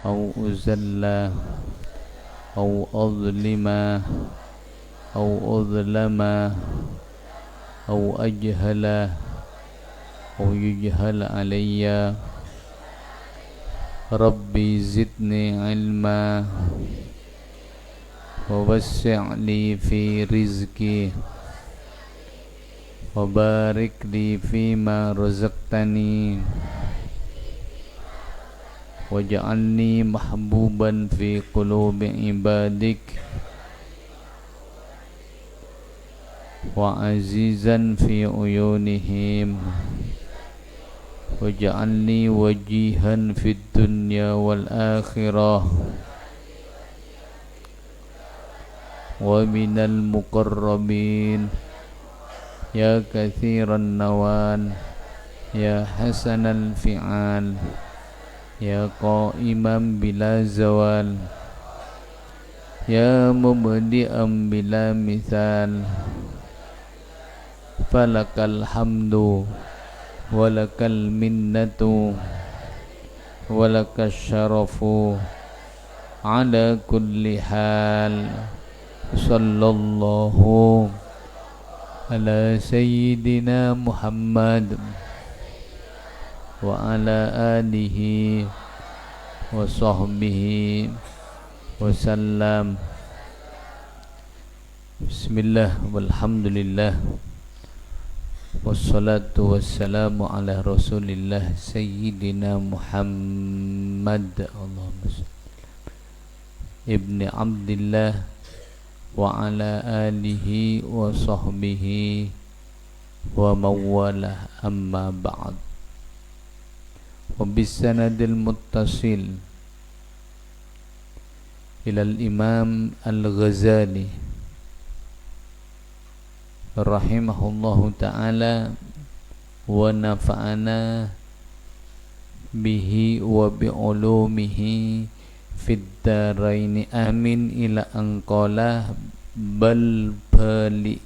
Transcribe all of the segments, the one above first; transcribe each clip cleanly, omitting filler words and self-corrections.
أو أذل أو أظلم أو أظلم أو أجهل أو يجهل علي ربي زدني علما ووسع لي في رزقي وبارك لي فيما رزقتني واجعلني محبوبا في قلوب عبادك وعزيزا في عيونهم واجعلني وجيها في الدنيا والآخرة ومن المقربين يا كثير النوال يا حسن الفعال يا قائما بلا زوال يا مبدئا بلا مثال فلك الحمد ولك المنة ولك الشرف على كل حال صلى الله على سيدنا محمد وعلى آله وصحبه وسلم. Bismillah walhamdulillah wassalatu wassalamu ala rasulillah sayyidina Muhammad Allahumma ibni Abdillah wa ala alihi wa sahbihi wa mawalah amma ba'd. Wa bisanadil muttasil ilal imam al-Ghazali rahimahullahu ta'ala wa nafa'ana bihi wa bi'ulumihi fid daraini amin ila anqala bal bali.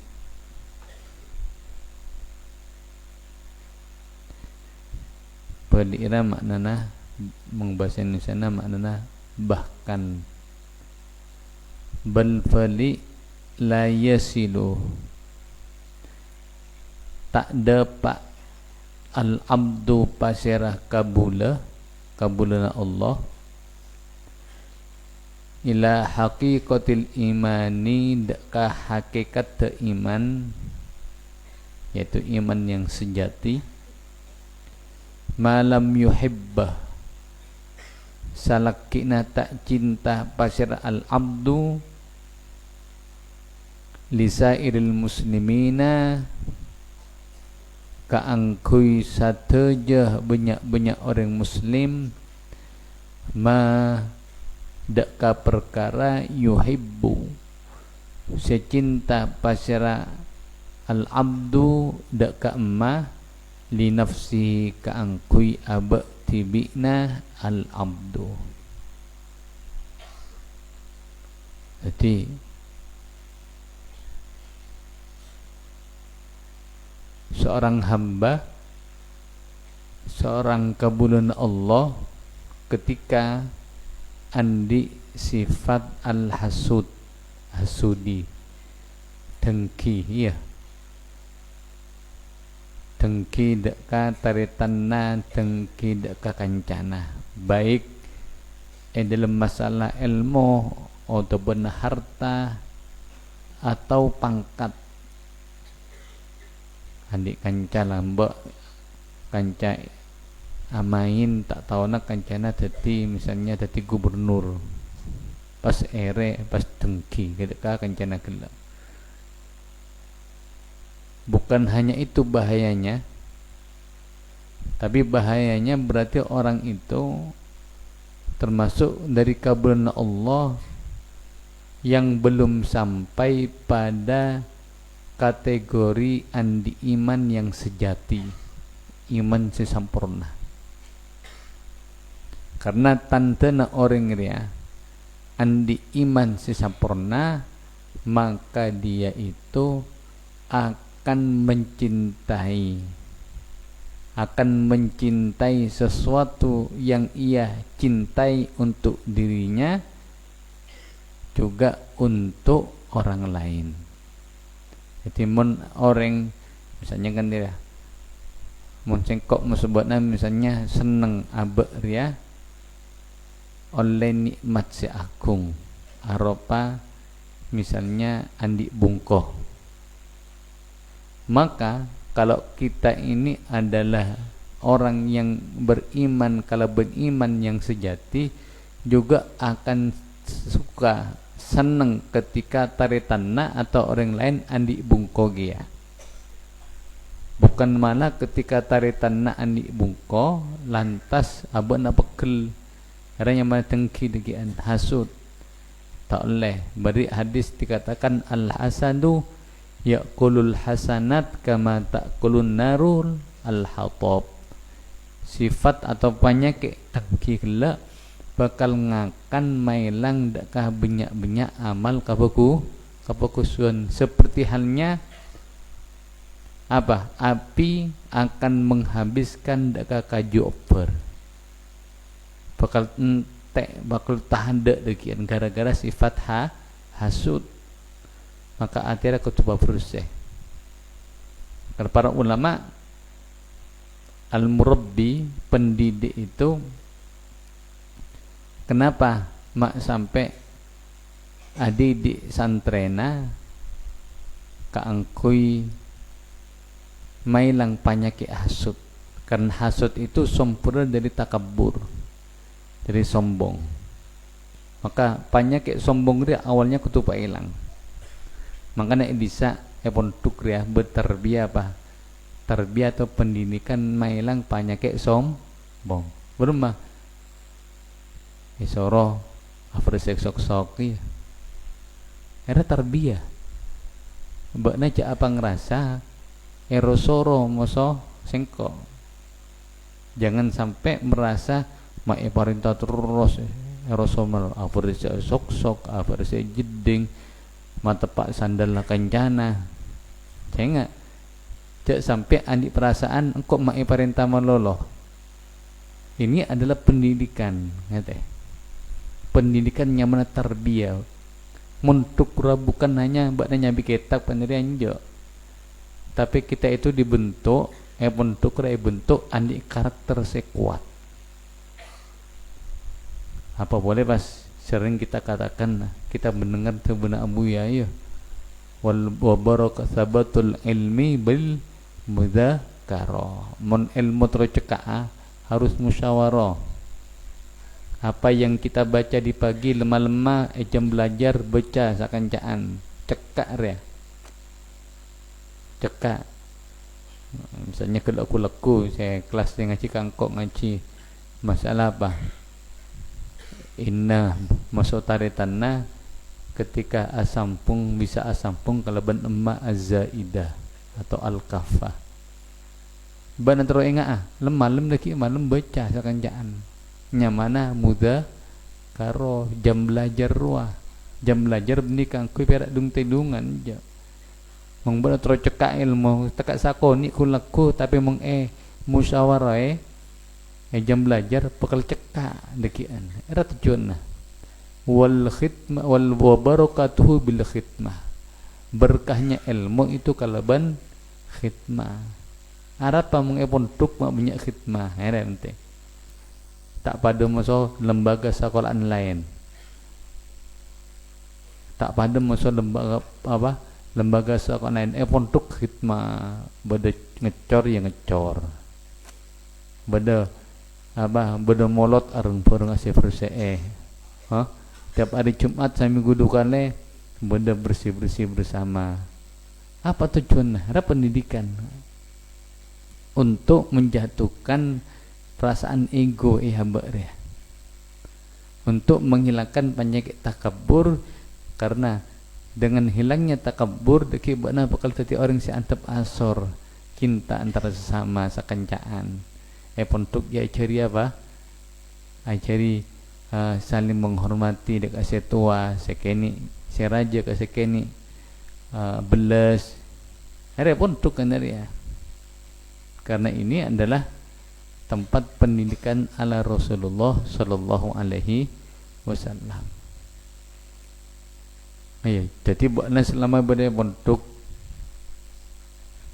Bali ira maknana mengbahasa Indonesia maknana bahkan. Bal bali la yasilu tak dapat al-abdu pasirah kabulana Allah ila haqiqatil imani ka hakikat iman, yaitu iman yang sejati, malam yuhibbah salakina tak cinta pasirah al-abdu lisairil muslimina kaangkui sateja banyak-banyak orang muslim ma deka perkara yuhibbu secinta pasira al-abdu deka emma li nafsi kaangkui aba tibina al-abdu. Jadi seorang hamba, seorang kabulan Allah ketika andi sifat al-hasud, hasudi, dengki, ya, dengki deka taritanna, dengki deka kancana, baik dalam masalah ilmu ataupun harta atau pangkat. Adik kanca lambak kanca amain tak tahu nak kancana tadi misalnya tadi gubernur pas pas dengki ketika kancana gelap. Bukan hanya itu bahayanya, tapi bahayanya berarti orang itu termasuk dari kabulan Allah yang belum sampai pada kategori andi iman yang sejati, iman sesempurna. Karena tantena orang ria andi iman sesempurna, maka dia itu akan mencintai akan mencintai sesuatu yang ia cintai untuk dirinya juga untuk orang lain. Jadi orang misalnya kan dia mun cengkok musebutna misalnya seneng abek ria oleh nikmat si agung aropa misalnya andi bungkoh, maka kalau kita ini adalah orang yang beriman, kalau beriman yang sejati juga akan suka seneng ketika taritanna atau orang lain andi bungko dia. Bukan malah ketika taritanna andi bungko lantas abana pekel karena yang mana tengki degian hasud tak oleh. Beri hadis dikatakan al hasadu ya'kulul hasanat kama ta'kulun narul al-hatab. Sifat atau penyakit tengki kelak bakal ngakan mailang dakah benyak-benyak amal kabakusuan, seperti halnya apa? Api akan menghabiskan dakah kaju oper. Bakal entek, bakal tahan dek dekian gara-gara sifat hasud. Maka akhirnya kutuba berusaha. Karena para ulama al-murabbi, pendidik itu kenapa mak sampai adik santrena kaangkui mailang penyakit hasud. Karena hasud itu sempurna dari takabur, dari sombong. Maka penyakit sombong dia awalnya kutupa hilang. Makanya bisa pondok ya bertarbiyah apa? Tarbiyah atau pendidikan mailang penyakit sombong. Berumah isoro afresek sok-sok ya. Era tarbiyah. Mbakna cak apa ngerasa erosoro moso sengko. Jangan sampai merasa mae parintah terus erosomel afresek sok-sok, afresek jeding mata pak sandal lah kencana. Jangan cak sampai andi perasaan engkau mae parintah meloloh. Ini adalah pendidikan, ngate. Pendidikan yang mana tarbiyah. Muntuk bukan hanya bakna nyabi ketak pendirian jo. Tapi kita itu dibentuk, bentuk bentuk andi karakter sekuat. Apa boleh pas sering kita katakan, kita mendengar sebenar Abu Yahya wal barakatul ilmi bil mudzakarah. Mon ilmu tercekak harus musyawarah. Apa yang kita baca di pagi lemah-lemah jam belajar baca sakancaan cekak ya. Cekak. Misalnya kalau aku leku saya kelas yang ngaji kangkok ngaji masalah apa? Inna masuk taritanna ketika asampung bisa asampung kalaban emma azaidah atau al-kafah. Bana tero ingat lemah lagi malam baca sakancaan. Nyamana muda karo jam belajar ruah. Jam belajar benih kangkui perak dung tedungan je. Mong bana tero cekak ilmu tekak sakoni kulaku tapi mong musyawarah jam belajar pekel cekak dekian. Era tujuan nah. Wal khidmah wal barakatuhu bil khidmah. Berkahnya ilmu itu kalaban khidmah. Arab pamung pondok mak banyak khidmah. Heran teh. Tak pada masuk lembaga sekolahan lain. Tak pada masuk lembaga apa? Lembaga sekolahan lain. Pondok khidmah. Beda ngecor yang ngecor. Beda apa? Beda molot areng porong asih bersih. Tiap hari Jumat kami gudukan le. Beda bersih-bersih bersama. Apa tujuan? Ada pendidikan untuk menjatuhkan perasaan ego hamba dia, untuk menghilangkan penyakit takabur. Karena dengan hilangnya takabur deki bakna bakal jadi orang si antep asor cinta antara sesama sakancaan. Untuk dia cari apa? Cari saling menghormati dekat setua sekeni seraja ke sekeni belas. Ada pun untuk kan dia. karena ini adalah tempat pendidikan ala Rasulullah sallallahu alaihi wasallam. Ayo, jadi buatlah selama berada pondok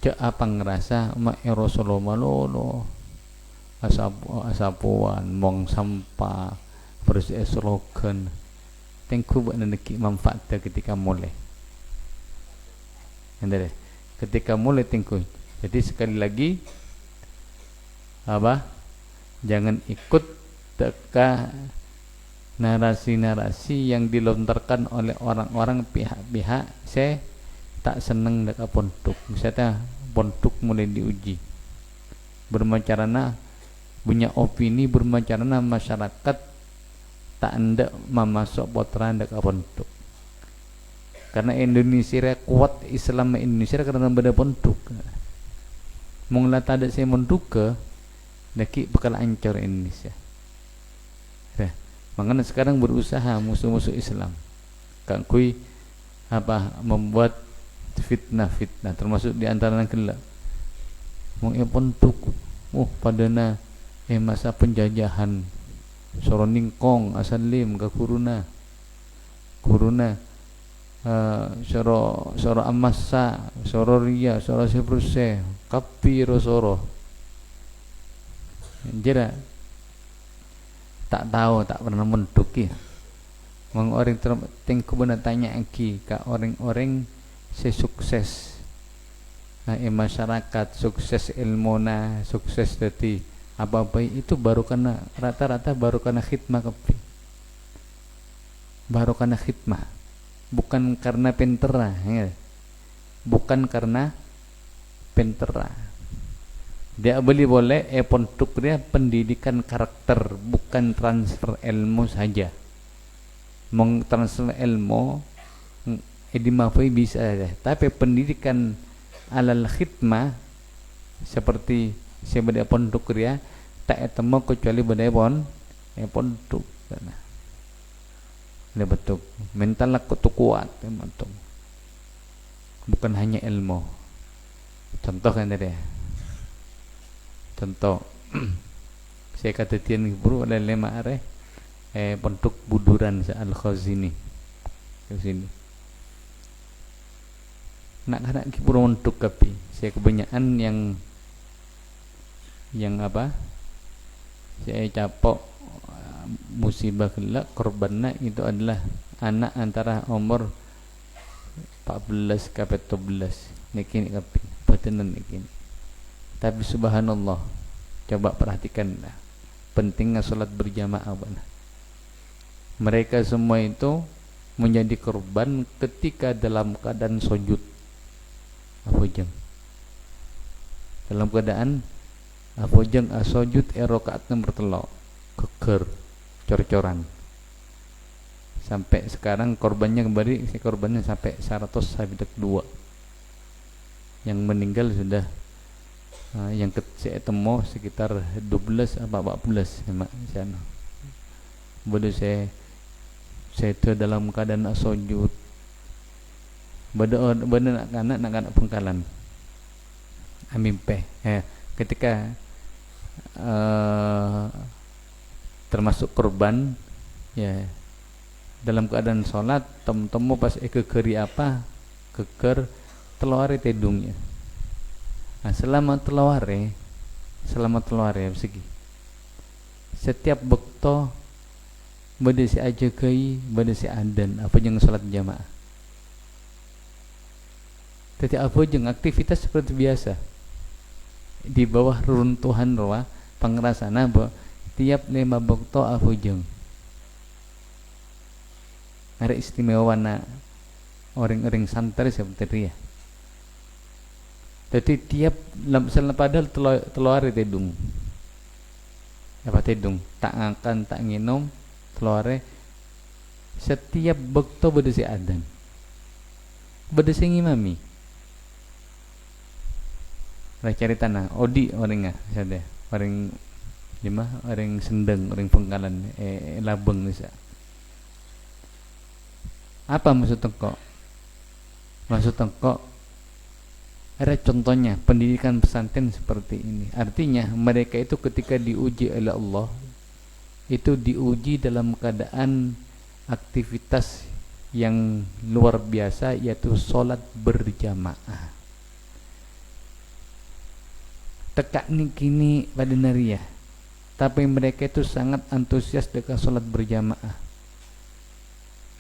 cak apa ngerasa mak Rasulullah malolo asapuan mong sampah terus slogan tengku buat neki manfaat ketika mulai. Anda ketika mulai tengku. Jadi sekali lagi apa? Jangan ikut teka narasi-narasi yang dilontarkan oleh orang-orang pihak-pihak saya tak senang dekat pondok. Misalnya pondok mulai diuji. Bermacarana punya opini bermacarana masyarakat tak hendak memasuk potran dekat pondok. Karena Indonesia kuat Islam Indonesia karena beda pondok. Mungkin tak ada saya menduga lagi bakal hancur Indonesia. Makanya sekarang berusaha musuh-musuh Islam kan kui apa membuat fitnah-fitnah termasuk di antara kelak mung pondok padana masa penjajahan soro ningkong asal lim ke kuruna soro amasa soro ria soro sepruse kapi soro jera tak tahu tak pernah menduki mang orang tengku benar tanya aki ka orang-orang sesukses masyarakat sukses ilmona sukses dadi apa-apa itu baru karena rata-rata baru karena khidmah kapi baru karena khidmah bukan karena pentera ya. Bukan karena pentera dia boleh pondok dia pendidikan karakter bukan transfer ilmu saja transfer ilmu edimafai bisa saja tapi pendidikan alal khidmah seperti sebagai pondok dia tak temu kecuali badai pondok karena dia betul mental aku tu kuat betul bukan hanya ilmu contoh kan tadi contoh saya kata tian bro ada lema are pondok buduran sa Al-Khazini ke sini nak kiburu pondok kapi saya kebanyakan yang apa saya capok musibah kelak korbannya itu adalah anak antara umur 14 ke 17 niki kapi patenan niki. Tapi subhanallah coba perhatikanlah pentingnya salat berjamaah bana. Mereka semua itu menjadi korban ketika dalam keadaan sujud afujeng dalam keadaan afujeng sujud rakaat nomor 3 keker cor-coran sampai sekarang korbannya kembali korbannya sampai 100 sampai 2 yang meninggal sudah yang saya temu sekitar 12 apa 14 emak sana. Bodoh saya itu dalam keadaan sujud. Bodoh nak pengkalan. Amin peh. Ketika termasuk korban ya dalam keadaan sholat temu pas kekeri apa keker telur tedungnya. Nah, selama telaware segi setiap bekto bade si aja kai bade si adan apa jeung salat jamaah tetapi apa jeung aktivitas seperti biasa di bawah runtuhan roa pangrasana bahwa tiap 5 bekto apa jeung ada istimewa na orang-orang santri seperti dia. Jadi tiap padahal telur tedung. Apa tedung? Tak akan tak nginum telur setiap bekto beda si adan. Beda si ngimami. Lah cari tanah odi orangnya sada. Orang lima orang sendeng, orang pengkalan labeng bisa. Apa maksud tengkok? Maksud tengkok Ada contohnya pendidikan pesantren seperti ini. Artinya mereka itu ketika diuji oleh Allah itu diuji dalam keadaan aktivitas yang luar biasa, yaitu sholat berjamaah. Tekak ni kini pada Naria, tapi mereka itu sangat antusias dengan sholat berjamaah.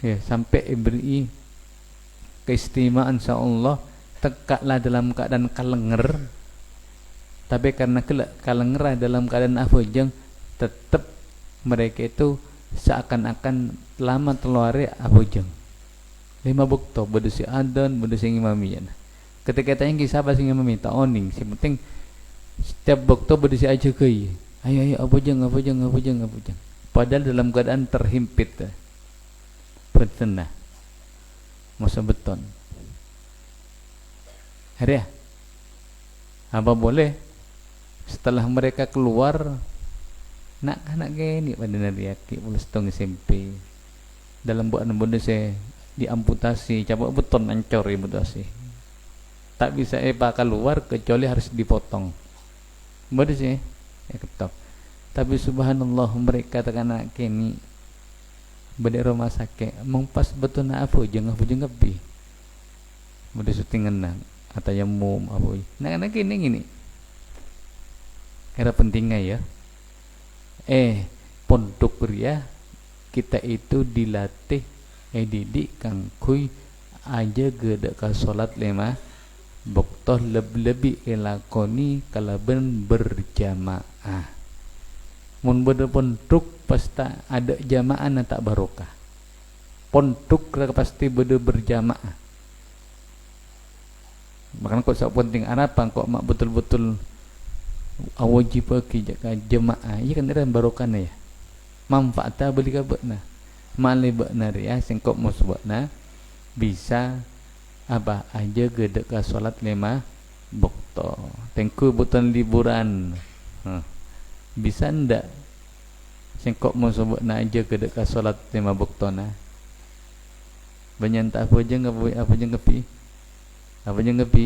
Ya, sampai beri keistimewaan insyaallah, tekaklah dalam keadaan kalenger, tapi karena kalenger dalam keadaan afujeng, tetap mereka itu seakan-akan lama telari afujeng 5 bukto berdosi adan berdosi imamian. Ketika tanya kisah apa sing imami tak oning, si penting setiap bukto berdosi aja kei, ayo afujeng. Padahal dalam keadaan terhimpit, bertenah masa beton. Hari ya, apa boleh setelah mereka keluar nak gini pada nariaki mulai setengah SMP dalam buat bodoh saya diamputasi, cabut beton ancor amputasi, tak bisa keluar kecuali harus dipotong bodoh sih ketok. Tapi subhanallah mereka terkena kini beda rumah sakit mengpas betul nak apa jangan ngepi bodoh syuting nang atau yang mum apa nak gini kira pentingnya ya. Pondok ria kita itu dilatih didik kangkui aja gede ka salat 5 waktu lebih elakoni kalaben berjamaah. Mun beda pondok pasti ada jamaah na tak barokah. Pondok pasti beda berjamaah. Makanya kok sak penting harapan kok mak betul-betul wajib pergi jaga jemaah. Iya kan ada barokahnya ya. Manfaatnya beli kabutna. Malai bakna ya sing kok mau sebutna bisa apa aja gede ka salat 5 waktu. Tengku bukan liburan. Bisa ndak sing kok mau sebutna aja gede ka salat 5 waktu na. Banyak tak apa je ngepi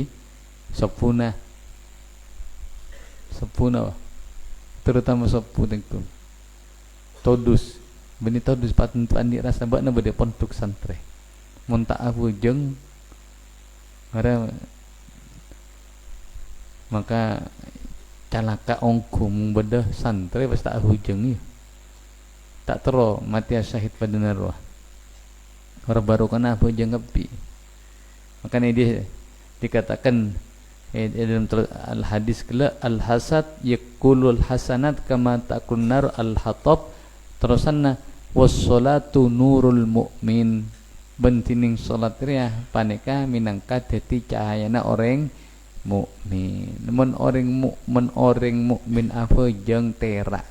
sepuna terutama sepu tengku todus beni todus paten rasa bakna bade pondok santre mun tak aku jeng maka calaka ongku mung bade santre pas tak aku jeng tak tero mati syahid pada narwah ora baru kana apa jeng ngepi. Makanya dia dikatakan dalam al-hadis kala al-hasad yakulul hasanat kama takun nar al-hatab terusanna was-salatu nurul mu'min bentining salat ria paneka minangka dadi cahayana orang mukmin. Mun orang mukmin apa jeung tera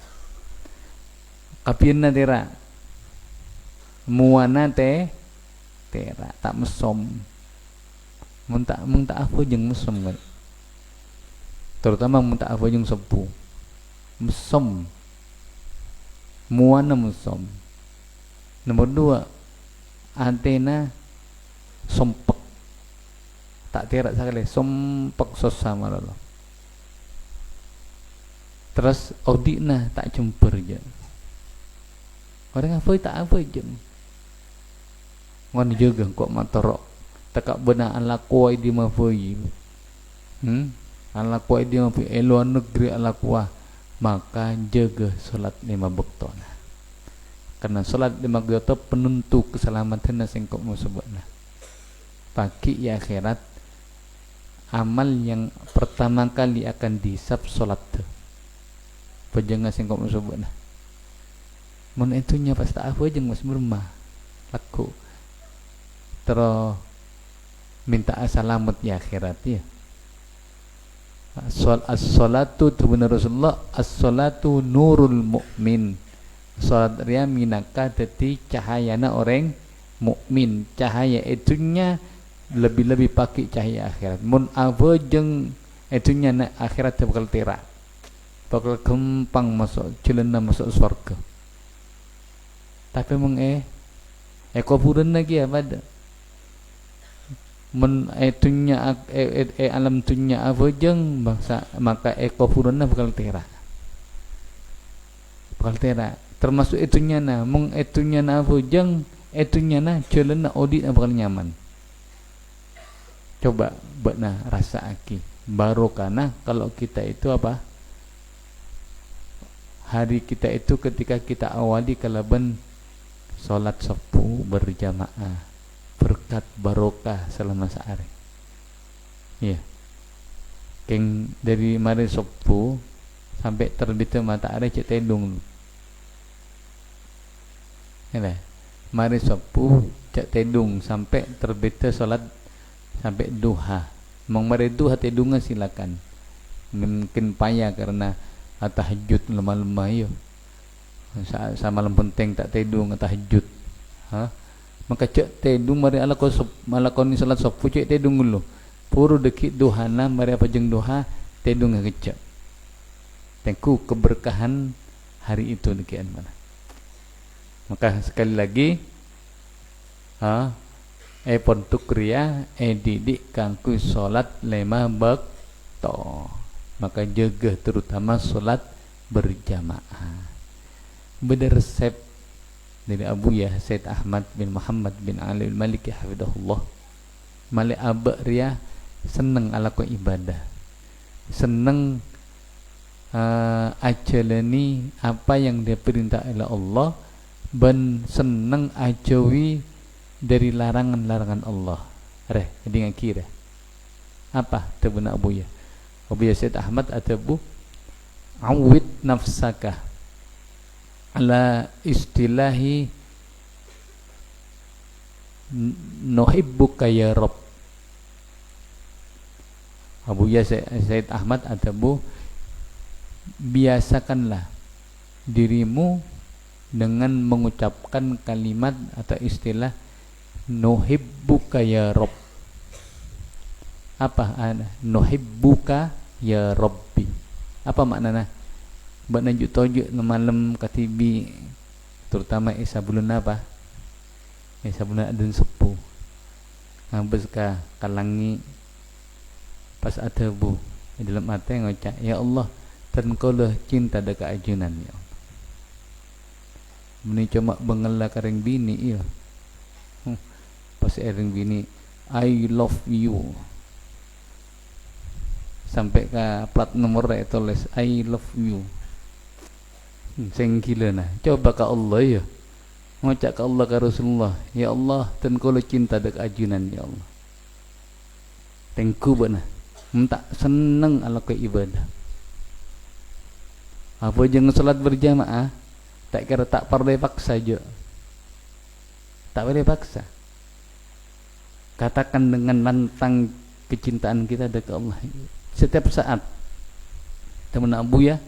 kapieunna tera muana tera tak mesom mun tak apa jeung mesom terutama mun tak apa jeung sepuh mesom muana mesom. Nomor 2 antena sompek tak terak sekali sompek sosama lho. Terus audina tak jemper je orang apa tak apa je ngon juga kok matorok takak benar ala kuai di mafui ala kuai di mafui luar negeri ala kuah maka jaga salat 5 waktu karena salat 5 waktu penentu keselamatan sing kok mau sebutna pagi ya akhirat amal yang pertama kali akan dihisab salat tu pejenga sing kok mau sebutna mun itunya pas tak apa jeung mas bermah laku terus minta selamat ya akhirat ya. As-salatu tu benar Rasulullah as-salatu nurul mu'min. Salat ria minaka dadi cahayana orang mukmin. Cahaya itunya lebih-lebih pakai cahaya akhirat. Mun apa jeung itunya na akhirat bakal terak. Bakal gampang masuk celana masuk surga. Tapi mung kuburan lagi apa ada? men etunya alam tunya avojeng maka kufurna bakal tera termasuk etunya na mung etunya na avojeng etunya na jalan na audit bakal nyaman. Coba bakna rasa aki barokana kalau kita itu apa hari kita itu ketika kita awali kalaban salat subuh berjamaah berkat barokah selama sehari. Iya. Keng dari mari subuh sampai terbit matahari cek tedung. Ya. Mari subuh cek tedung sampai terbit salat sampai duha. Mong mari duha tedungan silakan. Mungkin payah karena tahajud lemah-lemah yo. Sama malam penting tak tedung tahajud. Maka cek tedung mari alakoni salat subuh cek tedung dulu. Puru dekit duhana mari apa jeng duha tedung ngecek. Tengku keberkahan hari itu dekian mana. Maka sekali lagi pontuk ria didik kangku salat lema bekto. Maka jaga terutama salat berjamaah. Beda resep dari Abu Yahya Said Ahmad bin Muhammad bin Ali al-Maliki hafidhahullah. Mali abak ria seneng ala ko ibadah. Seneng ajalani apa yang dia perintah oleh Allah dan seneng ajawi dari larangan-larangan Allah. Jadi ngakira. Apa tebuna Abu Yahya? Abu Yahya Said Ahmad atabu awid nafsaka ala istilahi nuhibbuka ya Rabb. Abu Yahya Said Ahmad atabu biasakanlah dirimu dengan mengucapkan kalimat atau istilah nuhibbuka ya Rabb. Apa nuhibbuka ya Rabbi? Apa maknanya? Buat lanjut tojuk malam katibi terutama Isa bulan apa? Isa bulan adun sepuh. Ngabes ka kalangi pas ada bu dalam hati ngocak ya Allah dan kaulah cinta dekat ajunan ya Allah. Meni cuma bengela kareng bini iya. Pas ering bini I love you. Sampai ke plat nomor tulis I love you. Sing gila nah. Coba ke Allah ya. Ngocak ke Allah ke Rasulullah, ya Allah, dan kalau cinta dek ajunan ya Allah. Tengku bana. Minta seneng ala ke ibadah. Apa jangan salat berjamaah, tak kira tak pardai paksa je. Tak boleh paksa. Katakan dengan lantang kecintaan kita dek Allah. Setiap saat. Teman Abu ya,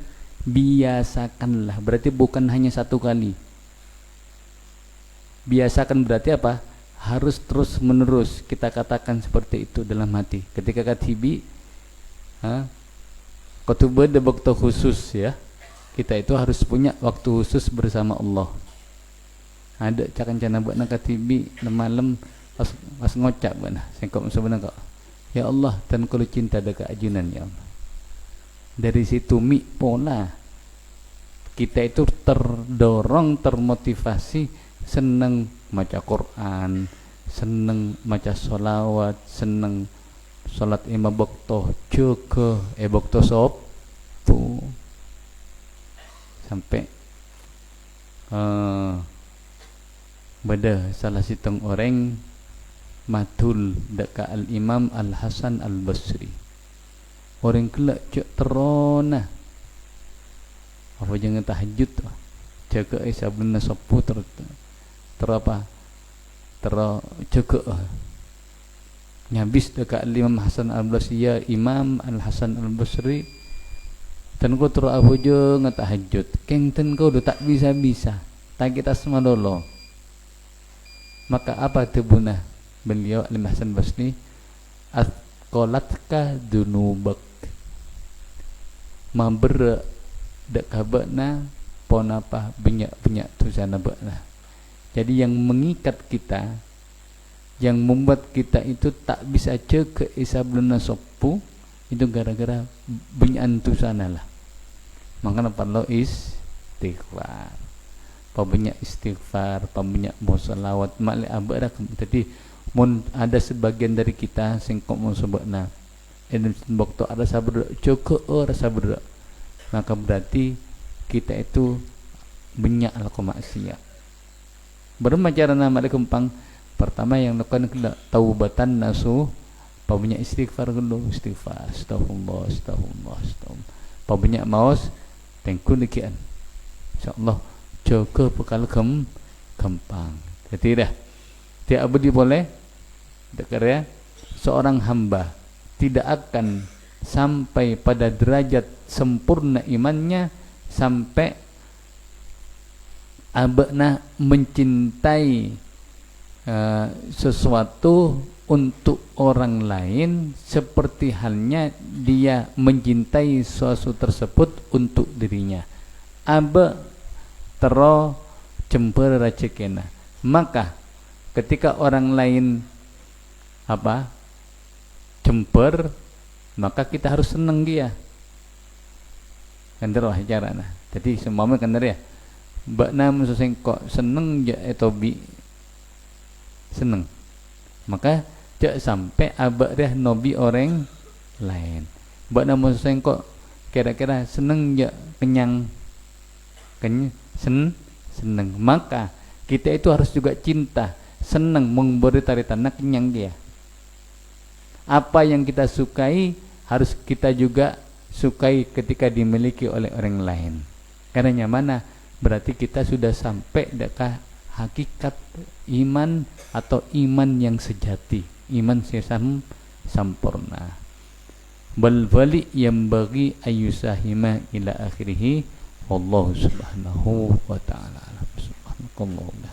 biasakanlah, berarti bukan hanya satu kali. Biasakan berarti apa? Harus terus menerus kita katakan seperti itu dalam hati. Ketika katibi khutbah ada waktu khusus ya. Kita itu harus punya waktu khusus bersama Allah. Ada cakan-cana buat nak katibi malam pas ngocak bana. Sengkok sebenarnya kok. Ya Allah, dan kalau cinta dekat ajunan ya Allah. Dari situ pola kita itu terdorong, termotivasi seneng baca Quran, seneng baca sholawat, seneng sholat imam bakto juga bakto sop tuh sampai beda salah sitong orang matul dekat al-Imam Al-Hasan Al-Basri. Orang kelak cek terona apa jangan tahajud jaga sabuna sopu terapa jaga nyabis dekat Imam Hasan Al-Basri ya Imam Al-Hasan Al-Basri dan kau terus apa je ngetahajud keng ten kau udah tak bisa tak kita semua dulu maka apa tebuna beliau Imam Hasan Al-Basri atqalatka dunubak maber dak kabakna pon apa banyak tu sana bakna. Jadi yang mengikat kita yang membuat kita itu tak bisa ke isabluna sopu itu gara-gara banyak tu sana lah. Makanya perlu istighfar. Banyak istighfar, banyak musholawat, mali abad. Jadi mun ada sebagian dari kita singkok mun sebutna dan waktu ada sabar cukup rasa sabar, maka berarti kita itu banyak laku maksiat. Bermacara nama kempang pertama yang lakukan taubatan nasuh, banyak istighfar dulu, istighfar, astagfirullah, astagfirullah, astagfirullah. Banyak maus tengku dikian. Insyaallah jaga bekal kempang. Jadi dah tiap abdi boleh dekar ya, seorang hamba tidak akan sampai pada derajat sempurna imannya sampai abadna mencintai sesuatu untuk orang lain seperti halnya dia mencintai sesuatu tersebut untuk dirinya. Aba tero cemper racekena. Maka ketika orang lain cemper, maka kita harus senang dia. Kan terus carana. Jadi semuanya kan ya. Mbak nam kok seneng ja etobi seneng. Maka jak sampai abak dia nobi orang lain. Mbak nam kok kira-kira seneng ja kenyang seneng. Maka kita itu harus juga cinta, senang memberi taritanah kenyang dia. Apa yang kita sukai harus kita juga sukai ketika dimiliki oleh orang lain. Karena mana? Berarti kita sudah sampai dekat hakikat iman atau iman yang sejati, iman yang sempurna. Bal wali yang bagi ayusahima ila akhirih. Wallahu subhanahu wa ta'ala. Subhanallah.